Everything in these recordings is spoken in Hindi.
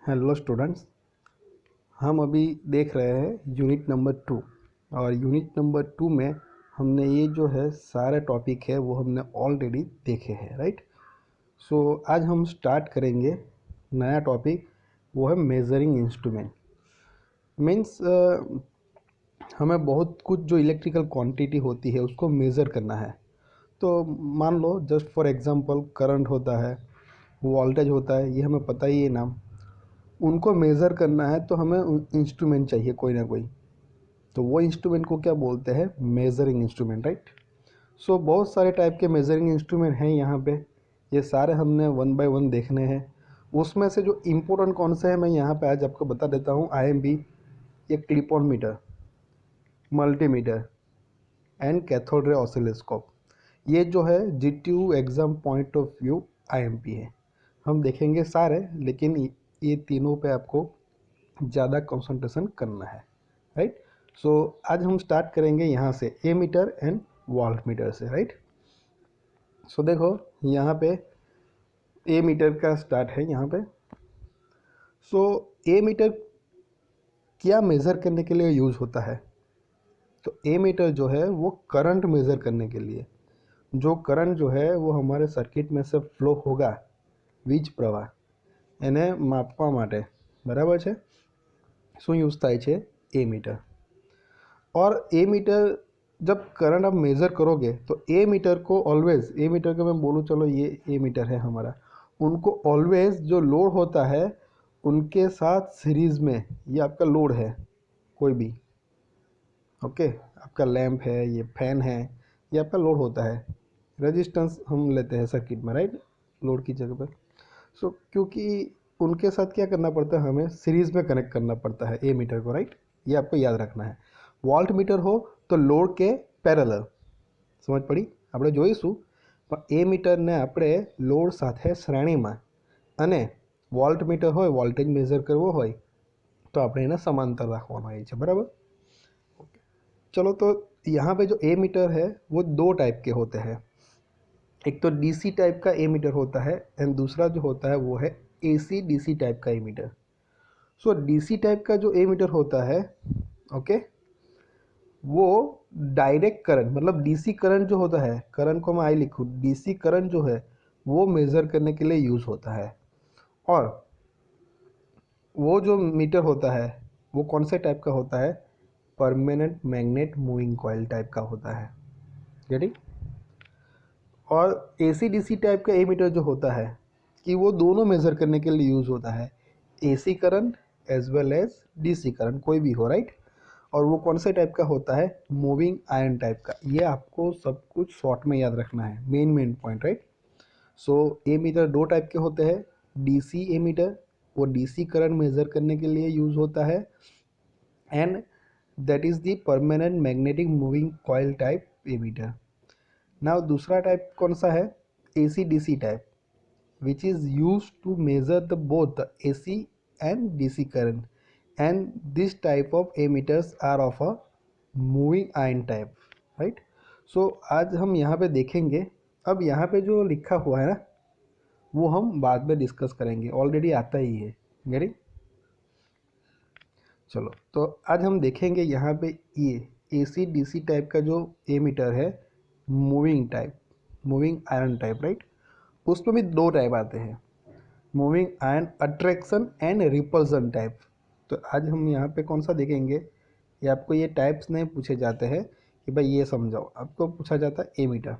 हेलो स्टूडेंट्स, हम अभी देख रहे हैं यूनिट नंबर 2। और यूनिट नंबर 2 में हमने ये जो है सारे टॉपिक है वो हमने ऑलरेडी देखे हैं, राइट। सो आज हम स्टार्ट करेंगे नया टॉपिक, वो है मेजरिंग इंस्ट्रूमेंट। मीन्स हमें बहुत कुछ जो इलेक्ट्रिकल क्वांटिटी होती है उसको मेज़र करना है। तो मान लो जस्ट फॉर एग्जांपल करंट होता है, वोल्टेज होता है, ये हमें पता ही है नाम। उनको मेज़र करना है तो हमें इंस्ट्रूमेंट चाहिए कोई ना कोई। तो वो इंस्ट्रूमेंट को क्या बोलते हैं? Measuring instrument, right. सो बहुत सारे टाइप के मेजरिंग इंस्ट्रूमेंट हैं यहाँ पे। ये सारे हमने वन बाय वन देखने हैं। उसमें से जो इम्पोर्टेंट कौन से हैं मैं यहाँ पे आज आपको बता देता हूँ। IMP, ये clip on meter, multimeter and cathode ray oscilloscope. ये जो है GTU exam point of view IMP है। हम देखेंगे सारे, लेकिन ये तीनों पे आपको ज़्यादा कंसंट्रेशन करना है, राइट। सो आज हम स्टार्ट करेंगे यहाँ से ए मीटर एंड वोल्ट मीटर से, राइट। सो देखो यहाँ पे ए मीटर का स्टार्ट है यहाँ पे। सो ए मीटर क्या मेज़र करने के लिए यूज़ होता है? तो ए मीटर जो है वो करंट मेज़र करने के लिए, जो करंट जो है वो हमारे सर्किट में से फ्लो होगा, વીજ પ્રવાહ એને માપવા માટે, બરાબર છે, શું યુઝ થાય છે? એ મીટર। और ए मीटर जब करंट आप मेज़र करोगे तो ए मीटर को ऑलवेज़, ए मीटर का मैं बोलूँ, चलो ये ए मीटर है हमारा, उनको ऑलवेज़ जो लोड होता है उनके साथ सीरीज़ में, ये आपका लोड है कोई भी, ओके, आपका लैंप है, ये फैन है, ये आपका लोड होता है। रेजिस्टेंस हम लेते हैं सर्किट में, राइट, लोड की जगह पर। सो क्योंकि उनके साथ क्या करना पड़ता है, हमें सीरीज़ में कनेक्ट करना पड़ता है ए मीटर को, राइट। ये आपको याद रखना है। वोल्ट मीटर हो तो लोड के પેરેલલ, સમજ પડી? આપણે જોઈશું, પણ એ મીટરને આપણે લોડ સાથે શ્રેણીમાં, અને વોલ્ટ મીટર હોય, વોલ્ટેજ મેઝર કરવો હોય તો આપણે એને સમાંતર રાખવાનો હોય છે, બરાબર। ओके, चलो तो यहाँ पे जो ए मीटर है वो दो टाइप के होते हैं। एक तो DC टाइप का ए मीटर होता है एंड दूसरा जो होता है वो है AC DC टाइप का ए मीटर। सो DC टाइप का जो ए मीटर होता है, ओके, वो डायरेक्ट करंट, मतलब DC करंट जो होता है, करंट को मैं आई लिखूँ, DC करंट जो है वो मेज़र करने के लिए यूज़ होता है। और वो जो मीटर होता है वो कौन से टाइप का होता है? Permanent magnet moving coil type का होता है, गेटिंग। और AC DC टाइप का ए मीटर जो होता है कि वो दोनों मेज़र करने के लिए यूज़ होता है, AC current as well as DC current, कोई भी हो, राइट। और वो कौन से टाइप का होता है? मूविंग आयरन टाइप का। ये आपको सब कुछ शॉर्ट में याद रखना है, main point, right. So ammeter दो टाइप के होते हैं। DC ए मीटर, वो DC करंट मेज़र करने के लिए यूज़ होता है, and that is the permanent magnetic moving coil type ammeter. Now दूसरा टाइप कौन सा है? AC DC type, which is used to measure the both the AC and DC current, and this type of emitters are of a moving iron type, right। so आज हम यहाँ पे देखेंगे। अब यहाँ पे जो लिखा हुआ है ना वो हम बाद में डिस्कस करेंगे, ऑलरेडी आता ही है, गेटिंग। चलो तो आज हम देखेंगे यहाँ पे ये AC DC टाइप का जो एमीटर है, moving type, moving iron type, right. उसमें भी दो टाइप आते हैं, moving iron attraction and repulsion type. तो आज हम यहाँ पे कौन सा देखेंगे? ये आपको ये टाइप्स नहीं पूछे जाते हैं कि भाई ये समझाओ, आपको पूछा जाता है ए मीटर,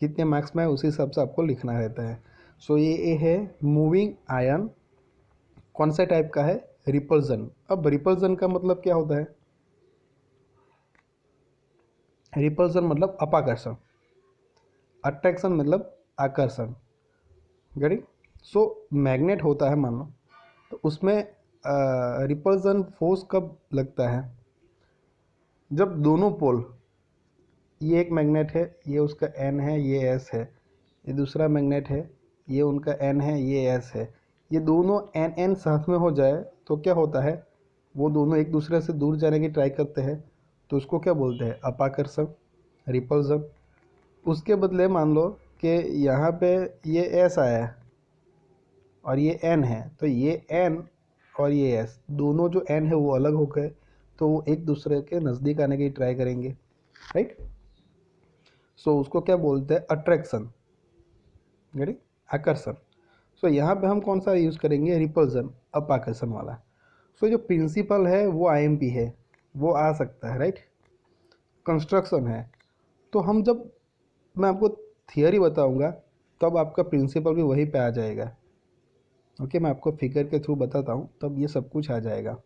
कितने मार्क्स में है उसी हिसाब से आपको लिखना रहता है। सो ये है मूविंग आयरन, कौन सा टाइप का है? रिपल्सन। अब रिपल्सन का मतलब क्या होता है? रिपल्सन मतलब अपाकर्षण, अट्रैक्शन मतलब आकर्षण, गेटिंग। सो मैग्नेट होता है मान लो, तो उसमें रिपल्सन फोर्स कब लगता है? जब दोनों पोल, ये एक मैग्नेट है, ये उसका N है, ये S है, ये दूसरा मैग्नेट है, ये उनका N है, ये S है, ये दोनों N साथ में हो जाए तो क्या होता है? वो दोनों एक दूसरे से दूर जाने की ट्राई करते हैं, तो उसको क्या बोलते हैं? अपाकर्षण, रिपल्सन। उसके बदले मान लो कि यहाँ पे ये S आया है, और ये एन है, तो ये एन और ये एस, दोनों जो एन है वो अलग हो गए, तो वो एक दूसरे के नज़दीक आने की ट्राई करेंगे, राइट। सो उसको क्या बोलते हैं, अट्रैक्शन, यानी आकर्षण। सो यहाँ पे हम कौन सा यूज़ करेंगे, रिपल्सन, अपाकर्षण वाला। सो जो प्रिंसिपल है वो आईएमपी है, वो आ सकता है, राइट। कंस्ट्रक्शन है, तो हम जब मैं आपको थियरी बताऊंगा तब आपका प्रिंसिपल भी वहीं पे आ जाएगा। ओके, मैं आपको फिगर के थ्रू बताता हूँ तब ये सब कुछ आ जाएगा।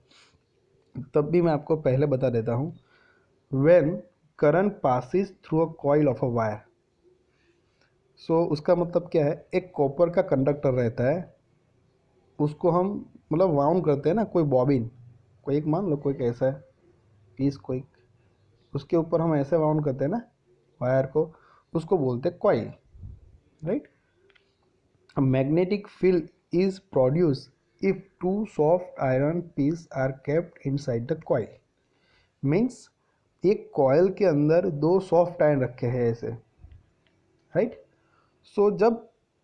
तब भी मैं आपको पहले बता देता हूँ, when current passes through a coil of a wire. So उसका मतलब क्या है, एक कॉपर का कंडक्टर रहता है, उसको हम मतलब वाउंड करते हैं ना, कोई बॉबिन, कोई एक मान लो कोई कैसा है पीस, कोई उसके ऊपर हम ऐसे वाउंड करते हैं ना वायर को, उसको बोलते हैं coil, right. A magnetic field is produced if two soft iron pieces are kept inside the coil. Means एक कॉयल के अंदर दो सॉफ्ट आयरन रखे हैं ऐसे, राइट। सो जब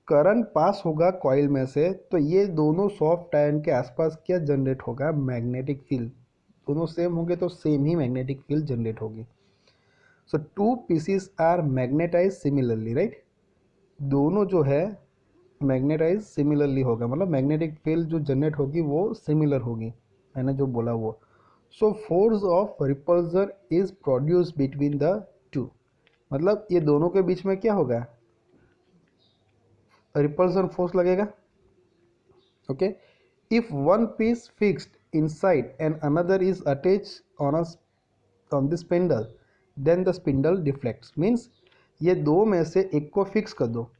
करंट पास होगा कॉइल में से तो ये दोनों सॉफ्ट आयरन के आसपास क्या जनरेट होगा, मैग्नेटिक फील्ड। दोनों सेम होंगे तो सेम ही मैग्नेटिक फील्ड जनरेट होगी। So two pieces are magnetize similarly, right. दोनों जो है मैग्नेटाइज सिमिलरली होगा, मतलब मैग्नेटिक फील्ड जो जनरेट होगी वो सिमिलर होगी, मैंने जो बोला वो। So force of repulsion is produce between the two, मतलब ये दोनों के बीच में क्या होगा, रिपल्जन फोर्स लगेगा। Okay, if one piece fixed inside and another is attach on on the spindle, then the spindle deflects. Means ये दो में से एक को फिक्स कर दो,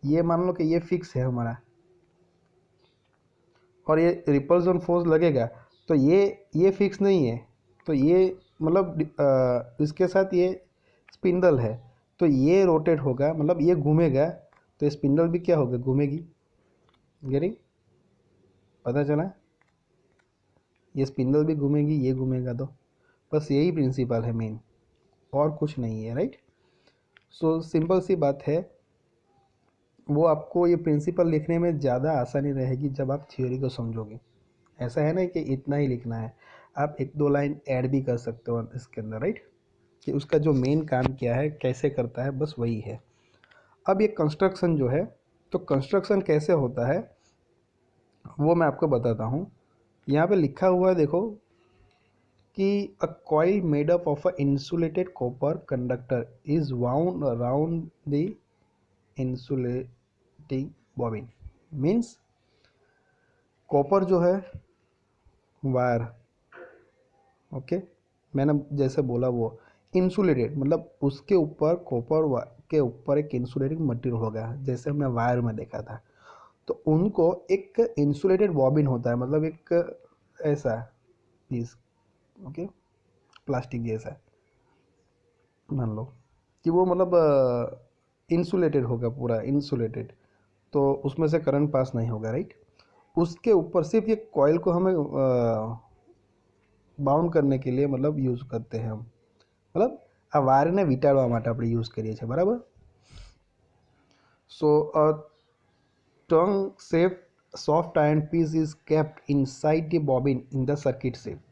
ये मान लो कि ये फिक्स है हमारा और ये रिपल्सन फोर्स लगेगा, तो ये फिक्स नहीं है, तो ये मतलब इसके साथ ये स्पिंडल है, तो ये रोटेट होगा, मतलब ये घूमेगा, तो स्पिंडल भी क्या होगा, घूमेगी। गेटिंग, पता चला, ये स्पिंडल भी घूमेगी, ये घूमेगा, तो बस यही प्रिंसिपल है मेन, और कुछ नहीं है, राइट। सो सिंपल सी बात है, वो आपको ये प्रिंसिपल लिखने में ज़्यादा आसानी रहेगी जब आप थ्योरी को समझोगे। ऐसा है ना कि इतना ही लिखना है, आप एक दो लाइन ऐड भी कर सकते हो इसके अंदर, राइट, कि उसका जो मेन काम क्या है, कैसे करता है, बस वही है। अब ये कंस्ट्रक्शन जो है, तो कंस्ट्रक्शन कैसे होता है वो मैं आपको बताता हूँ। यहाँ पे लिखा हुआ है देखो कि a coil made up of a insulated copper conductor is wound around the insulating bobbin. Means copper जो है वायर, ओके, मैंने जैसे बोला वो इंसुलेटेड, मतलब उसके ऊपर कॉपर के ऊपर एक इंसुलेटिंग मटेरियल होगा, जैसे हमने वायर में देखा था। तो उनको एक इंसुलेटेड बॉबिन होता है, मतलब एक ऐसा पीस, ओके, प्लास्टिक जैसा, मान लो कि वो मतलब इंसुलेटेड होगा, पूरा इंसुलेटेड, तो उसमें से करंट पास नहीं होगा, राइट। उसके ऊपर सिर्फ ये कॉइल को हमें बाउंड करने के लिए मतलब यूज़ करते हैं हम, मतलब આ વાયરને વીંટાળવા માટે આપણે યુઝ કરીએ છીએ, બરાબર। So tongue shape soft iron piece is kept inside the bobbin in the circuit shape,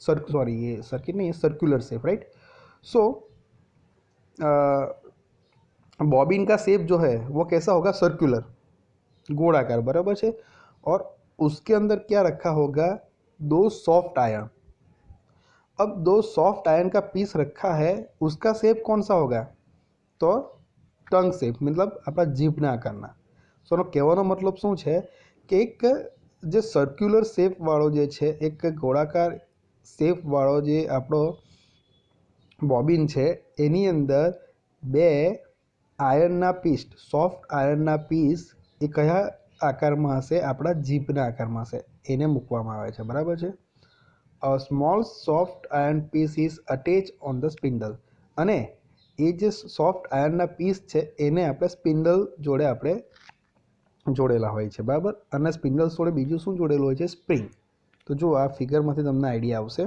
sorry ये सर्किट नहीं है, सर्कुलर शेप, राइट। सो बॉबिन का शेप जो है वो कैसा होगा, सर्कुलर, गोलाकार, बराबर है। और उसके अंदर क्या रखा होगा, दो सॉफ्ट आयरन। अब दो सॉफ्ट आयरन का पीस रखा है, उसका शेप कौन सा होगा, तो ટંગ શેપ, મતલબ આપણા જીભના આકારના। સો એનો કહેવાનો મતલબ શું છે કે એક જે સર્ક્યુલર શેપવાળો જે છે, એક ગોળાકાર શેપવાળો જે આપણો બોબિન છે, એની અંદર બે આયર્નના પીસ, સોફ્ટ આયર્નના પીસ એ કયા આકારમાં હશે, આપણા જીભના આકારમાં હશે, એને મૂકવામાં આવે છે, બરાબર છે। A small soft iron piece is attached on the spindle, અને એ જે સોફ્ટ આયર્નના પીસ છે એને આપણે સ્પિન્ડલ જોડે આપણે જોડેલા હોય છે, બરાબર। અને સ્પિન્ડલ જોડે બીજું શું જોડેલું હોય છે, સ્પ્રિંગ। તો જો આ ફિગરમાંથી તમને આઈડિયા આવશે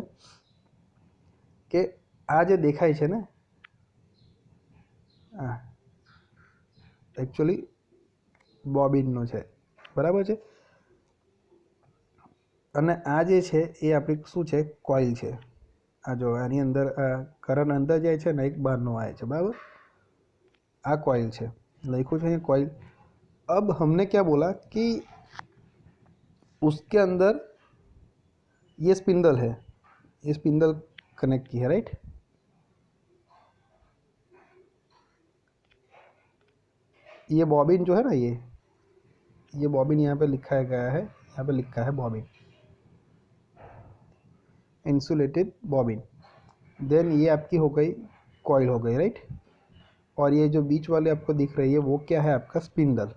કે આ જે દેખાય છે ને, આ એકચ્યુઅલી બોબિનનો છે, બરાબર છે। અને આ જે છે એ આપણી શું છે, કોઇલ છે। આ જો આની અંદર કરંટ અંદર જાય છે ને એક બહારનો આવે છે, બરાબર। આ कॉइल છે, लिखो है कॉइल। अब हमने क्या बोला कि उसके अंदर ये स्पिंडल है, ये स्पिंडल कनेक्ट की है, राइट। ये बॉबिन जो है ना, ये बॉबिन यहाँ पे लिखा गया है, यहाँ पे लिखा है बॉबिन, इंसुलेटेड बॉबिन। देन ये आपकी हो गई कॉइल हो गई, राइट। और ये जो बीच वाले आपको दिख रही है वो क्या है, आपका स्पिंडल,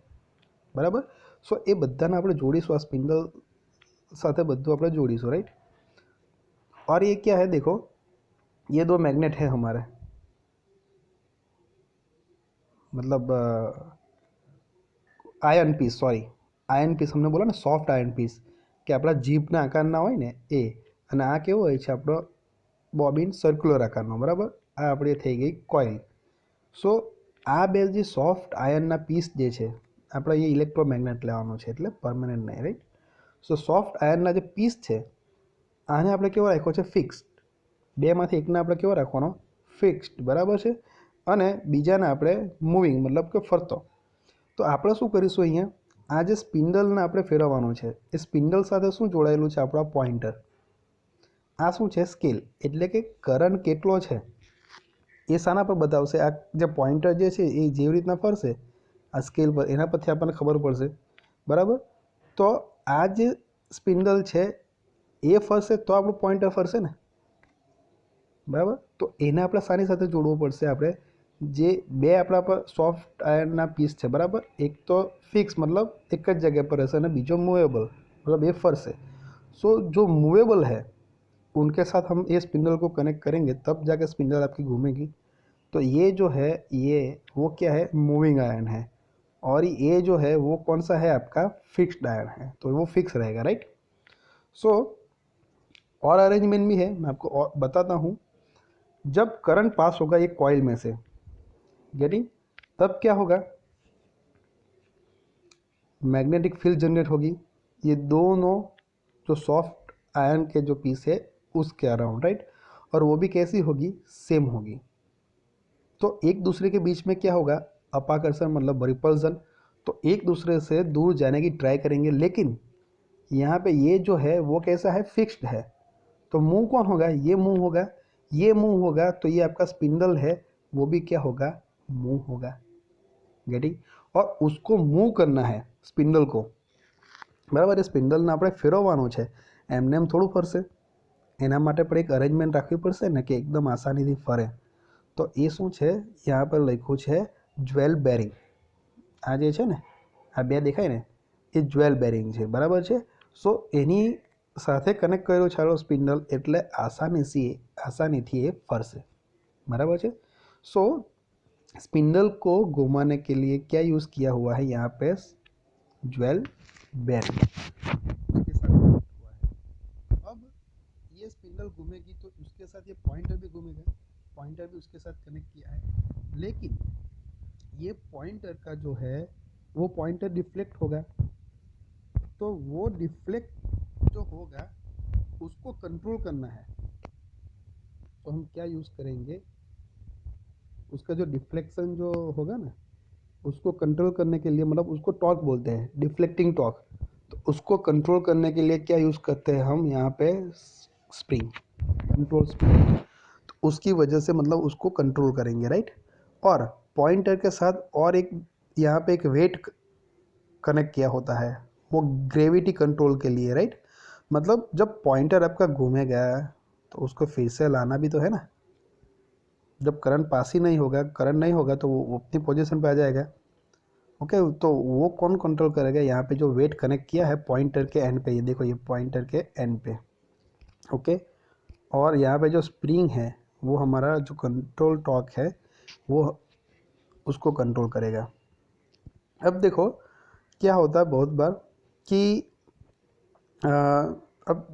बराबर। सो ये बधाने આપણે જોડીશું, આ સ્પિન્ડલ સાથે બધું આપણે જોડીશું, राइट। और ये क्या है, देखो ये दो मैग्नेट है हमारे, मतलब iron piece, sorry iron piece हमने बोला ना, सॉफ्ट आयन पीस कि આપણા જીભના આકારના હોય ને એ, અને આ કેવો હોય છે આપણો બોબિન સર્ક્યુલર આકારનો, બરાબર। આ આપણી થઈ ગઈ કોઇલ। સો આ બે જે સોફ્ટ આયનના પીસ જે છે આપણે અહીંયા ઇલેક્ટ્રોમેગ્નેટ લેવાનું છે, એટલે પરમેનન્ટ નહીં, રાઈટ। સો સોફ્ટ આયનના જે પીસ છે આને આપણે કેવો રાખ્યો છે, ફિક્સ્ડ। બેમાંથી એકને આપણે કેવો રાખવાનો, ફિક્સ્ડ, બરાબર છે। અને બીજાને આપણે મૂવિંગ, મતલબ કે ફરતો। તો આપણે શું કરીશું, અહીંયા આ જે સ્પિન્ડલને આપણે ફેરવવાનું છે એ સ્પિન્ડલ સાથે શું જોડાયેલું છે, આપણો પોઇન્ટર। આ શું છે, સ્કેલ, એટલે કે કરંટ કેટલો છે એ શાના પર બતાવશે, આ જે પોઇન્ટર જે છે એ જેવી રીતના ફરશે આ સ્કેલ પર, એના પરથી આપણને ખબર પડશે, બરાબર। તો આ જે સ્પિન્ડલ છે એ ફરશે તો આપણું પોઇન્ટર ફરશે ને, બરાબર। તો એને આપણે શાની સાથે જોડવું પડશે, આપણે જે બે આપણા પર સોફ્ટ આયનના પીસ છે, બરાબર। એક તો ફિક્સ मतलब एक જ जगह पर રહેશે અને બીજો मूवेबल मतलब ये फरसे। सो जो मूवेबल है उनके साथ हम ये स्पिंडल को कनेक्ट करेंगे तब जाके स्पिंडल आपकी घूमेगी। तो ये जो है ये वो क्या है, मूविंग आयन है, और ये जो है वो कौन सा है, आपका फिक्स्ड आयन है, तो वो फिक्स रहेगा, राइट। सो और अरेंजमेंट भी है, मैं आपको और बताता हूँ। जब करंट पास होगा ये कॉइल में से, गेटिंग, तब क्या होगा, मैग्नेटिक फील्ड जनरेट होगी, ये दोनों जो सॉफ्ट आयन के जो पीस है उसके अराउंड, राइट। और वो भी कैसी होगी, सेम होगी। तो एक दूसरे के बीच में क्या होगा, अपाकर्षण मतलब रिपल्सन। तो एक दूसरे से दूर जाने की ट्राई करेंगे, लेकिन यहाँ पे ये जो है वो कैसा है, फिक्स्ड है। तो मूव कौन होगा, ये मूव होगा, ये मूव होगा, तो ये आपका स्पिंडल है वो भी क्या होगा, मूव होगा, गेटिंग। और उसको मूव करना है स्पिंडल को, बराबर। ये स्पिंडलने આપણે ફેરવવાનું છે, એમને એમ થોડું ફરશે, એના માટે પણ એક અરેન્જમેન્ટ રાખવી પડશે ને કે એકદમ આસાનીથી ફરે। તો એ શું છે, यहाँ पर લખ્યું છે જ્વેલ બેરિંગ। આ જે છે ને આ બે દેખાય ને એ જ્વેલ બેરિંગ છે, બરાબર છે। સો એની સાથે કનેક્ટ કર્યો છે સ્પિન્ડલ, એટલે આસાનીથી એ ફરશે, બરાબર છે। सो स्पिंडल को घुमाने के लिए क्या यूज़ किया हुआ है, यहाँ पे ज्वेल बेरिंग के साथ कनेक्ट हुआ है। अब ये स्पिंडल घूमेगी तो उसके साथ ये पॉइंटर भी घूमेगा, पॉइंटर भी उसके साथ कनेक्ट किया है, लेकिन ये पॉइंटर का जो है वो पॉइंटर डिफ्लेक्ट होगा। तो वो डिफ्लेक्ट जो होगा उसको कंट्रोल करना है, तो हम क्या यूज़ करेंगे, उसका जो डिफ्लेक्शन जो होगा ना उसको कंट्रोल करने के लिए, मतलब उसको टॉर्क बोलते हैं, डिफ्लेक्टिंग टॉर्क। तो उसको कंट्रोल करने के लिए क्या यूज़ करते हैं हम, यहाँ पे स्प्रिंग, कंट्रोल स्प्रिंग। तो उसकी वजह से मतलब उसको कंट्रोल करेंगे, राइट। और पॉइंटर के साथ और एक यहाँ पे एक वेट कनेक्ट किया होता है, वो ग्रेविटी कंट्रोल के लिए, राइट। मतलब जब पॉइंटर आपका घूमेगा तो उसको फिर से लाना भी तो है ना। जब करंट पास ही नहीं होगा, करंट नहीं होगा तो वो अपनी पोजीशन पे आ जाएगा, ओके। तो वो कौन कंट्रोल करेगा, यहाँ पे जो वेट कनेक्ट किया है पॉइंटर के एंड पे, ये देखो ये पॉइंटर के एंड पे, ओके। और यहाँ पे जो स्प्रिंग है वो हमारा जो कंट्रोल टॉर्क है वो उसको कंट्रोल करेगा। अब देखो क्या होता है बहुत बार कि अब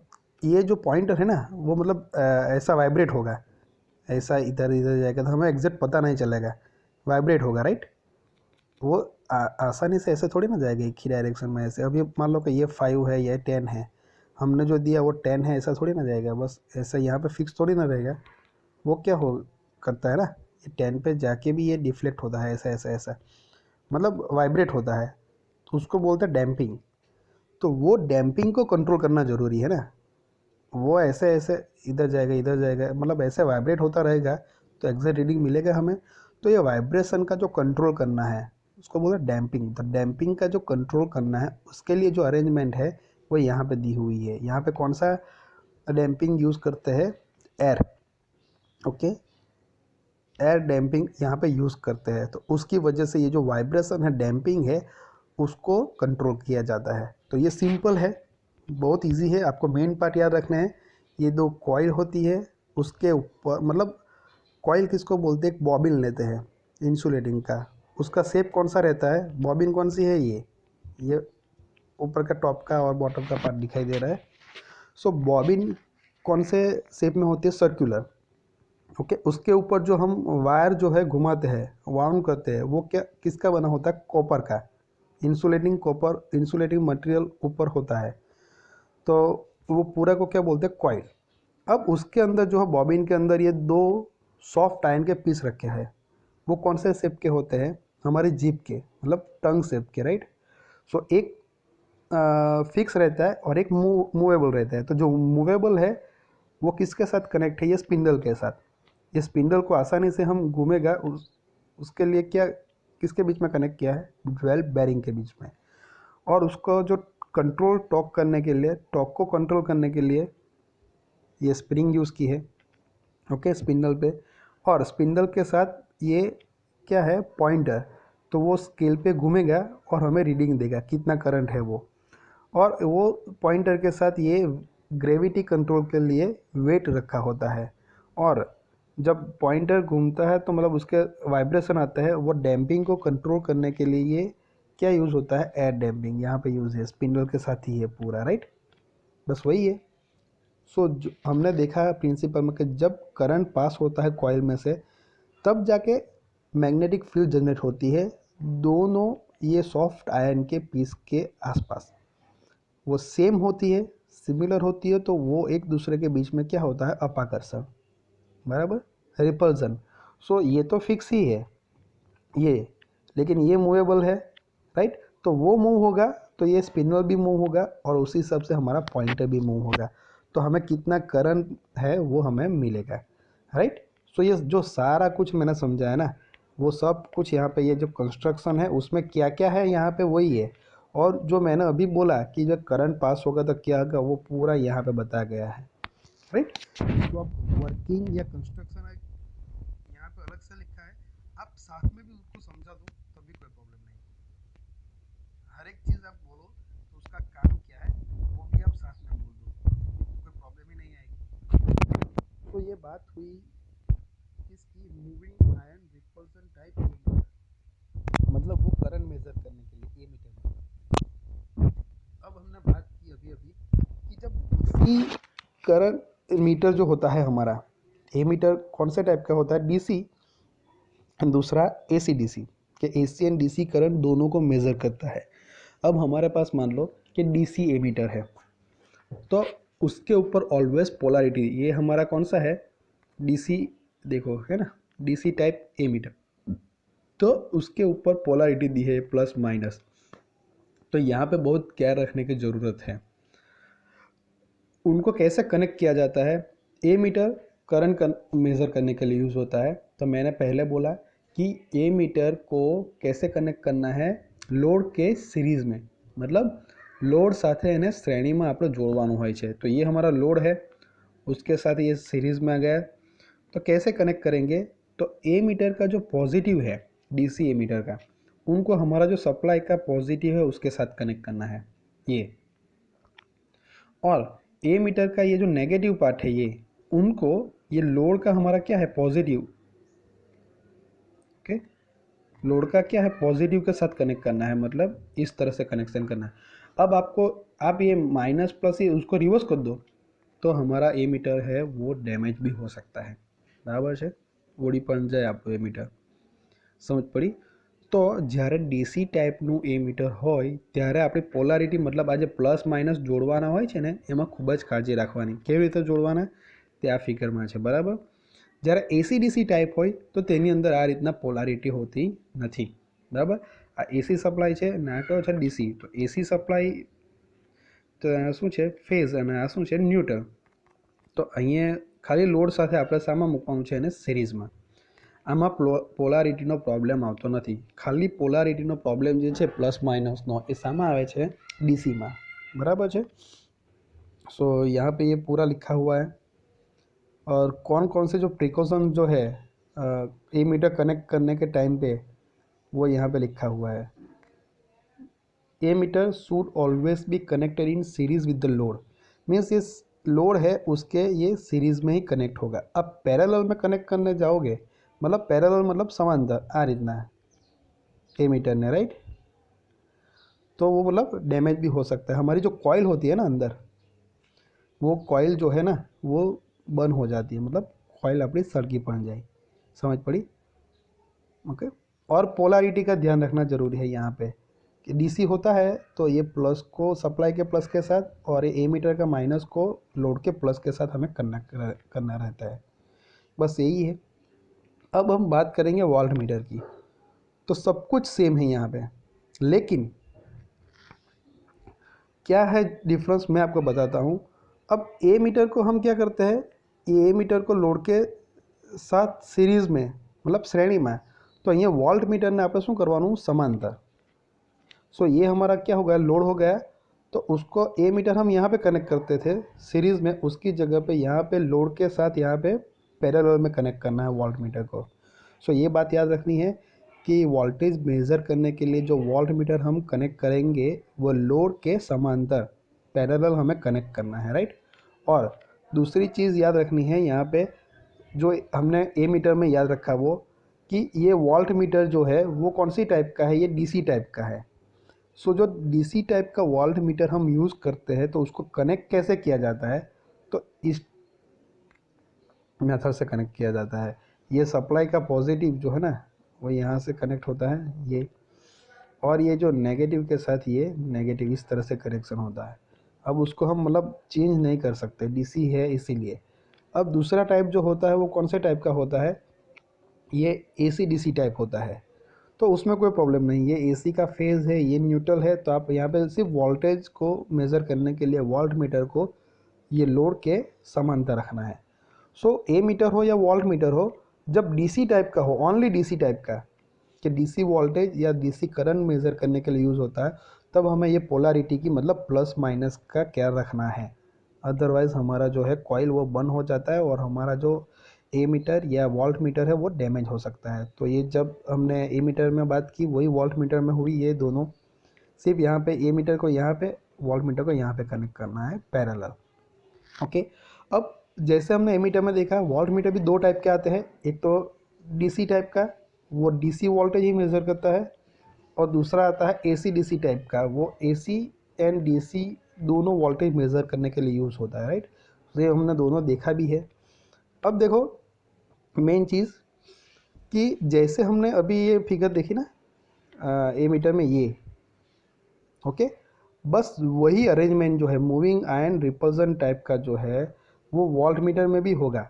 ये जो पॉइंटर है ना वो मतलब ऐसा वाइब्रेट होगा, ऐसा इधर इधर जाएगा तो हमें एग्जैक्ट पता नहीं चलेगा, वाइब्रेट होगा, राइट। वो आसानी से ऐसे थोड़ी ना जाएगा एक ही डायरेक्शन में। ऐसे अभी मान लो कि ये 5 है, ये 10 है, हमने जो दिया वो 10 है, ऐसा थोड़ी ना जाएगा बस ऐसा, यहाँ पे फिक्स थोड़ी ना रहेगा। वो क्या हो करता है ना, ये 10 पे जाके भी ये डिफ्लेक्ट होता है, ऐसा ऐसा ऐसा, मतलब वाइब्रेट होता है, तो उसको बोलते हैं डैम्पिंग। तो वो डैम्पिंग को कंट्रोल करना ज़रूरी है ना। वो ऐसे ऐसे इधर जाएगा, मतलब ऐसे वाइब्रेट होता रहेगा तो एग्जैक्ट रीडिंग मिलेगा हमें। तो ये वाइब्रेशन का जो कंट्रोल करना है उसको बोलते हैं डैम्पिंग। तो डैम्पिंग का जो कंट्रोल करना है उसके लिए जो अरेंजमेंट है वो यहाँ पे दी हुई है। यहाँ पे कौन सा डैम्पिंग यूज़ करते हैं? एयर। ओके, एयर डैम्पिंग यहाँ पे यूज़ करते हैं, तो उसकी वजह से ये जो वाइब्रेशन है, डैम्पिंग है, उसको कंट्रोल किया जाता है। तो ये सिंपल है, बहुत इजी है, आपको मेन पार्ट याद रखना है। ये दो कॉइल होती है, उसके ऊपर मतलब कॉइल किसको बोलते हैं, एक बॉबिन लेते हैं इंसुलेटिंग का, उसका शेप कौन सा रहता है, बॉबिन कौन सी है, ये ऊपर का टॉप का और बॉटम का पार्ट दिखाई दे रहा है। सो बॉबिन कौन से शेप में होती है, सर्कुलर। ओके, उसके ऊपर जो हम वायर जो है घुमाते हैं, वाउंड करते हैं, वो क्या किसका बना होता है, कॉपर का। इंसुलेटिंग कॉपर, इंसुलेटिंग मटेरियल ऊपर होता है, तो वो पूरा को क्या बोलते हैं, कॉइल। अब उसके अंदर जो है बॉबिन के अंदर ये दो सॉफ्ट आयरन के पीस रखे हैं। वो कौन से शेप के होते हैं, हमारी जीभ के, मतलब टंग शेप के, राइट। सो एक फिक्स रहता है और एक मूवेबल रहता है। तो जो मूवेबल है वो किसके साथ कनेक्ट है, ये स्पिंडल के साथ। ये स्पिंडल को आसानी से हम घूमेगा उसके लिए क्या किसके बीच में कनेक्ट किया है, 12 बेरिंग के बीच में। और उसको जो कंट्रोल टॉक करने के लिए, टॉक को कंट्रोल करने के लिए ये स्प्रिंग यूज़ की है। ओके, स्पिंडल पे, और स्पिंडल के साथ ये क्या है, पॉइंटर। तो वो स्केल पे घूमेगा और हमें रीडिंग देगा कितना करंट है वो। और वो पॉइंटर के साथ ये ग्रेविटी कंट्रोल के लिए वेट रखा होता है। और जब पॉइंटर घूमता है तो मतलब उसके वाइब्रेशन आता है, वो डैम्पिंग को कंट्रोल करने के लिए ये क्या यूज़ होता है, एयर डैम्पिंग यहाँ पे यूज़ है, स्पिंडल के साथ ही है पूरा, राइट। बस वही है। सो हमने देखा प्रिंसिपल में कि जब करंट पास होता है कॉइल में से, तब जाके मैग्नेटिक फील्ड जनरेट होती है दोनों ये सॉफ्ट आयरन के पीस के आसपास। वो सेम होती है, सिमिलर होती है, तो वो एक दूसरे के बीच में क्या होता है, अपाकर्षण, बराबर, रिपल्सन। सो ये तो फिक्स ही है ये, लेकिन ये मूवेबल है, राइट। तो वो मूव होगा तो ये स्पिनल भी मूव होगा और उसी हिसाब से हमारा पॉइंटर भी मूव होगा, तो हमें कितना करंट है वो हमें मिलेगा, राइट। सो ये जो सारा कुछ मैंने समझाया ना, वो सब कुछ यहाँ पे ये जो कंस्ट्रक्शन है उसमें क्या क्या है यहाँ पे वही है। और जो मैंने अभी बोला कि जब करंट पास होगा तो क्या होगा, वो पूरा यहाँ पे बताया गया है, राइट। तो अब वर्किंग या कंस्ट्रक्शन यहाँ पे अलग से लिखा है, आप साथ में भी उसको समझा दो तभी कोई प्रॉब्लम नहीं। हर एक चीज़ आप बोलो तो उसका काम क्या है वो भी आप साथ में बोल दो, कोई प्रॉब्लम ही नहीं आएगी। तो ये बात हुई किसकी, moving iron repulsion type ammeter, मतलब वो करंट मेजर करने के लिए एमीटर। अब हमने बात की अभी अभी कि जब डीसी करंट मीटर जो होता है हमारा, एमीटर कौन से टाइप का होता है, डीसी, दूसरा एसी डीसी, कि एसी एंड डीसी करंट दोनों को मेज़र करता है। अब हमारे पास मान लो कि डीसी एमीटर है, तो उसके ऊपर ऑलवेज पोलैरिटी, ये हमारा कौन सा है, डीसी, देखो है ना, डीसी टाइप एमीटर, तो उसके ऊपर पोलैरिटी दी है प्लस माइनस। तो यहाँ पे बहुत केयर रखने की ज़रूरत है। उनको कैसे कनेक्ट किया जाता है, ए मीटर करंट मेज़र करने के लिए यूज़ होता है। तो मैंने पहले बोला कि ए मीटर को कैसे कनेक्ट करना है, लोड के सीरीज़ में, मतलब लोड સાથે એને શ્રેણીમાં આપણે જોડવાનું હોય છે। तो ये हमारा लोड है, उसके साथ ये सीरीज़ में आ गया, तो कैसे कनेक्ट करेंगे, तो ए मीटर का जो पॉजिटिव है, डीसी ए मीटर का, उनको हमारा जो सप्लाई का पॉजिटिव है उसके साथ कनेक्ट करना है ये। और ए मीटर का ये जो नेगेटिव पार्ट है ये, उनको ये लोड का हमारा क्या है, पॉजिटिव, ओके, लोड का क्या है, पॉजिटिव के साथ कनेक्ट करना है, मतलब इस तरह से कनेक्शन करना है। अब आपको आप ये माइनस प्लस ये उसको रिवर्स कर दो तो हमारा ए मीटर है वो डैमेज भी हो सकता है, बराबर है, ओडी पण जाए आप ए मीटर, समझ पड़ी। તો જ્યારે ડીસી ટાઈપનું એ મીટર હોય ત્યારે આપણે પોલારિટી મતલબ આ જે પ્લસ માઇનસ જોડવાના હોય છે ને એમાં ખૂબ જ કાળજી રાખવાની. કેવી રીતે જોડવાના તે આ ફિગરમાં છે, બરાબર. જ્યારે એસી ડીસી ટાઈપ હોય તો તેની અંદર આ રીતના પોલારિટી હોતી નથી, બરાબર. આ એસી સપ્લાય છે અને આ કયો છે ડીસી. તો એસી સપ્લાય તો શું છે ફેઝ અને આ શું છે ન્યુટ્રલ. તો અહીંયા ખાલી લોડ સાથે આપણે સામાં મૂકવાનું છે એને સિરીઝમાં. આમાં પોલારિટીનો પ્રોબ્લેમ આવતો નથી. ખાલી પોલારિટીનો પ્રોબ્લેમ જે છે પ્લસ माइनस એ सामा આવે છે डीसी में, बराबर है. सो यहाँ पे ये पूरा लिखा हुआ है और कौन कौन से जो प्रिकॉशन जो है ए मीटर कनेक्ट करने के टाइम पे वो यहाँ पे लिखा हुआ है. A meter should always be connected in series with the load. Means ये लोड है उसके ये सीरीज में ही कनेक्ट होगा. अब पैरेलल में कनेक्ट करने जाओगे मतलब पैरेलल मतलब समांतर आ रीतना ए मीटर ने, राइट. तो वो मतलब डैमेज भी हो सकता है. हमारी जो कॉइल होती है ना अंदर, वो कॉइल जो है ना वो बंद हो जाती है, मतलब कॉइल अपनी सड़की पड़ जाए. समझ पड़ी? ओके. और पोलैरिटी का ध्यान रखना ज़रूरी है यहाँ पे कि डीसी होता है तो ये प्लस को सप्लाई के प्लस के साथ और ये ए मीटर का माइनस को लोड के प्लस के साथ हमें करना रहता है. बस यही है. अब हम बात करेंगे वोल्ट मीटर की. तो सब कुछ सेम है यहाँ पे, लेकिन क्या है डिफरेंस मैं आपको बताता हूँ. अब ए मीटर को हम क्या करते हैं, ए मीटर को लोड के साथ सीरीज़ में मतलब श्रेणी में. तो અહીંયા वोल्ट मीटर ने આપણે શું કરવાનું समांतर. सो ये हमारा क्या हो गया, लोड हो गया. तो उसको ए मीटर हम यहाँ पे कनेक्ट करते थे सीरीज़ में, उसकी जगह पे यहाँ पे लोड के साथ यहाँ पे पैरेलल में कनेक्ट करना है वोल्ट मीटर को. सो ये बात याद रखनी है कि वोल्टेज मेज़र करने के लिए जो वोल्ट मीटर हम कनेक्ट करेंगे वो लोड के समांतर पैरेलल हमें कनेक्ट करना है, राइट. और दूसरी चीज़ याद रखनी है यहाँ पे जो हमने ए मीटर में याद रखा वो कि ये वोल्ट मीटर जो है वो कौन सी टाइप का है, ये डीसी टाइप का है. सो जो डीसी टाइप का वोल्ट मीटर हम यूज़ करते हैं तो उसको कनेक्ट कैसे किया जाता है, तो इस मेथड से कनेक्ट किया जाता है. ये सप्लाई का पॉजिटिव जो है ना वो यहाँ से कनेक्ट होता है ये, और ये जो नेगेटिव के साथ ये नेगेटिव इस तरह से कनेक्शन होता है. अब उसको हम मतलब चेंज नहीं कर सकते, डीसी है इसीलिए. अब दूसरा टाइप जो होता है वो कौन से टाइप का होता है, ये एसी डीसी टाइप होता है. तो उसमें कोई प्रॉब्लम नहीं. ये एसी का फेज़ है, ये न्यूट्रल है. तो आप यहाँ पे सिर्फ वोल्टेज को मेज़र करने के लिए वोल्ट मीटर को ये लोड के समांतर रखना है. सो ए मीटर हो या वोल्ट मीटर हो, जब डीसी टाइप का हो, ओनली डीसी टाइप का कि डीसी वोल्टेज या डीसी करंट मेज़र करने के लिए यूज़ होता है, तब हमें ये पोलैरिटी की मतलब प्लस माइनस का क्या रखना है. अदरवाइज़ हमारा जो है कॉइल वो बंद हो जाता है और हमारा जो ए मीटर या वोल्ट मीटर है वो डैमेज हो सकता है. तो ये जब हमने ए मीटर में बात की वही वोल्ट मीटर में हुई. ये दोनों सिर्फ यहाँ पे ए मीटर को यहाँ पे, वोल्ट मीटर को यहाँ पे कनेक्ट करना है पैरेलल. ओके. अब जैसे हमने ए मीटर में देखा, वोल्ट मीटर भी दो टाइप के आते हैं. एक तो डीसी टाइप का, वो डीसी वोल्टेज ही मेज़र करता है, और दूसरा आता है एसी डीसी टाइप का, वो एसी एंड डीसी दोनों वोल्टेज मेज़र करने के लिए यूज़ होता है, राइट. तो ये हमने दोनों देखा भी है. अब देखो मेन चीज़ कि जैसे हमने अभी ये फिगर देखी ना ए मीटर में ये, ओके, बस वही अरेंजमेंट जो है मूविंग आयन रिपल्सन टाइप का जो है वो वोल्ट मीटर में भी होगा.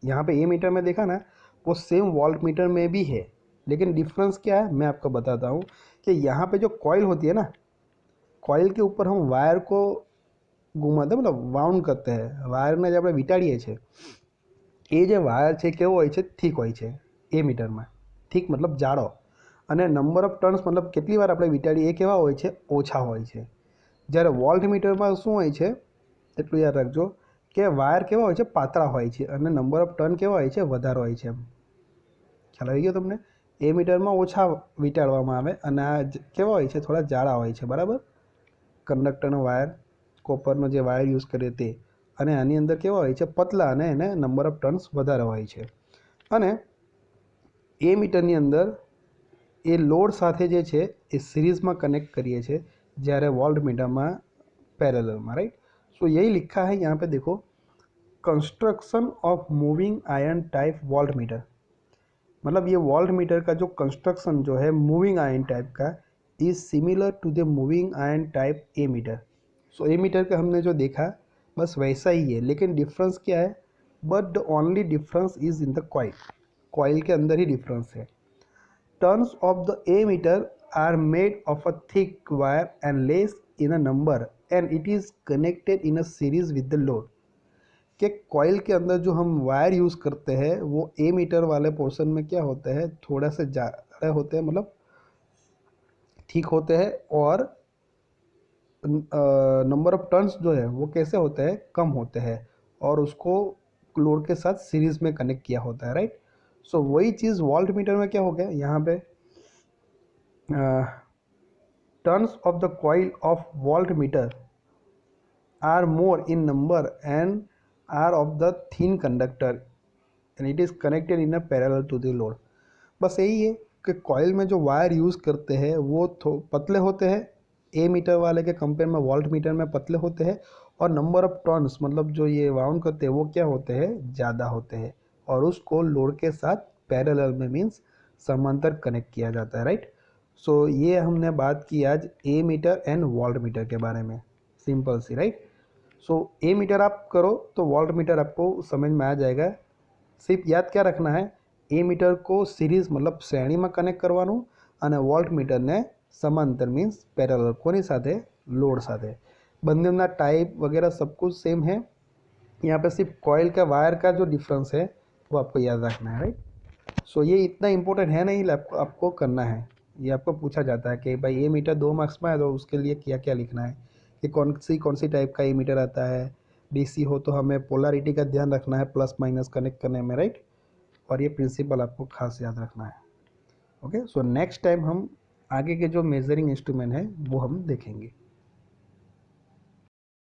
यहाँ पे ए मीटर में देखा ना वो सेम वोल्ट मीटर में भी है, लेकिन डिफरेंस क्या है मैं आपको बताता हूँ कि यहाँ पे जो कॉइल होती है ना, कॉइल के ऊपर हम वायर को घुमाते मतलब वाउंड करते हैं. वायर ने जो આપણે વીંટાળીએ છીએ એ જે વાયર છે કેવો હોય છે, થીક હોય છે એ મીટરમાં. થીક મતલબ જાડો, અને નંબર ઓફ ટર્ન્સ મતલબ કેટલી વાર આપણે વીંટાળીએ એ કેવા હોય છે, ઓછા હોય છે. જ્યારે વોલ્ટ મીટરમાં શું હોય છે એટલું યાદ રાખજો કે વાયર કેવા હોય છે, પાતળા હોય છે, અને નંબર ઓફ ટર્ન કેવા હોય છે, વધારે હોય છે. એમ ખ્યાલ આવી ગયો તમને? એ મીટરમાં ઓછા વીંટાળવામાં આવે અને આ કેવા હોય છે, થોડા જાડા હોય છે, બરાબર. કંડક્ટરનો વાયર, કોપરનો જે વાયર યુઝ કરીએ તે, અને આની અંદર કેવા હોય છે, પતલા, અને એને નંબર ઓફ ટર્ન્સ વધારે હોય છે. અને એ મીટરની અંદર એ લોડ સાથે જે છે એ સિરીઝમાં कनेक्ट करिए છીએ, જ્યારે वोल्ट मीटर में पैरेलल में, राइट. सो यही लिखा है यहाँ पे देखो, construction of moving iron type voltmeter. मतलब ये वोल्ट मीटर का जो कंस्ट्रक्शन जो है मूविंग आयन टाइप का is similar to the moving iron type ammeter. So ammeter का हमने जो देखा बस वैसा ही है, लेकिन डिफरेंस क्या है, but the only difference is in the coil, coil के अंदर ही डिफरेंस है। Turns of the ammeter are made of a thick wire and less in a number and it is connected in a series with the load। कि कॉइल के अंदर जो हम वायर यूज़ करते हैं वो ए मीटर वाले पोर्शन में क्या होता है, थोड़ा सा ज़्यादा होते हैं, मतलब ठीक होते हैं, और नंबर ऑफ टर्न्स जो है वो कैसे होते हैं, कम होते हैं, और उसको लोड के साथ सीरीज में कनेक्ट किया होता है, राइट। सो वही चीज़ वोल्ट मीटर में क्या हो गया, यहाँ पे turns of the coil of voltmeter are more in number and are of the thin conductor and it is connected in a parallel to the load। बस यही है कि कॉइल में जो वायर यूज़ करते हैं वो पतले होते हैं, ए मीटर वाले के कंपेयर में वोल्ट मीटर में पतले होते हैं, और नंबर ऑफ टर्न्स मतलब जो ये वाउंड करते हैं वो क्या होते हैं, ज़्यादा होते हैं, और उसको लोड के साथ पैरेलल में मीन्स समांतर कनेक्ट किया जाता है, राइट। सो ये हमने बात की आज ए मीटर एंड वोल्ट मीटर के बारे में, सिंपल सी, राइट। सो ए मीटर आप करो तो वोल्ट मीटर आपको समझ में आ जाएगा। सिर्फ याद क्या रखना है, ए मीटर को सीरीज मतलब श्रेणी में कनेक्ट करवानुं અને વોલ્ટ મીટરને સમાંતર મીન્સ પેરેલલ કોની સાથે, લોડ સાથે। બંનેના टाइप वगैरह सब कुछ सेम है, यहाँ पे सिर्फ कॉइल का वायर का जो डिफरेंस है वो आपको याद रखना है, राइट। सो ये इतना इंपॉर्टेंट है नहीं, आपको करना है, ये आपको पूछा जाता है कि भाई ए मीटर 2 मार्क्स में है तो उसके लिए क्या क्या लिखना है, कि कौन सी टाइप का ए मीटर आता है, डीसी हो तो हमें पोलरिटी का ध्यान रखना है प्लस माइनस कनेक्ट करने में, राइट। और ये प्रिंसिपल आपको खास याद रखना है। ओके, सो नेक्स्ट टाइम हम आगे के जो मेजरिंग इंस्ट्रूमेंट है वो हम देखेंगे।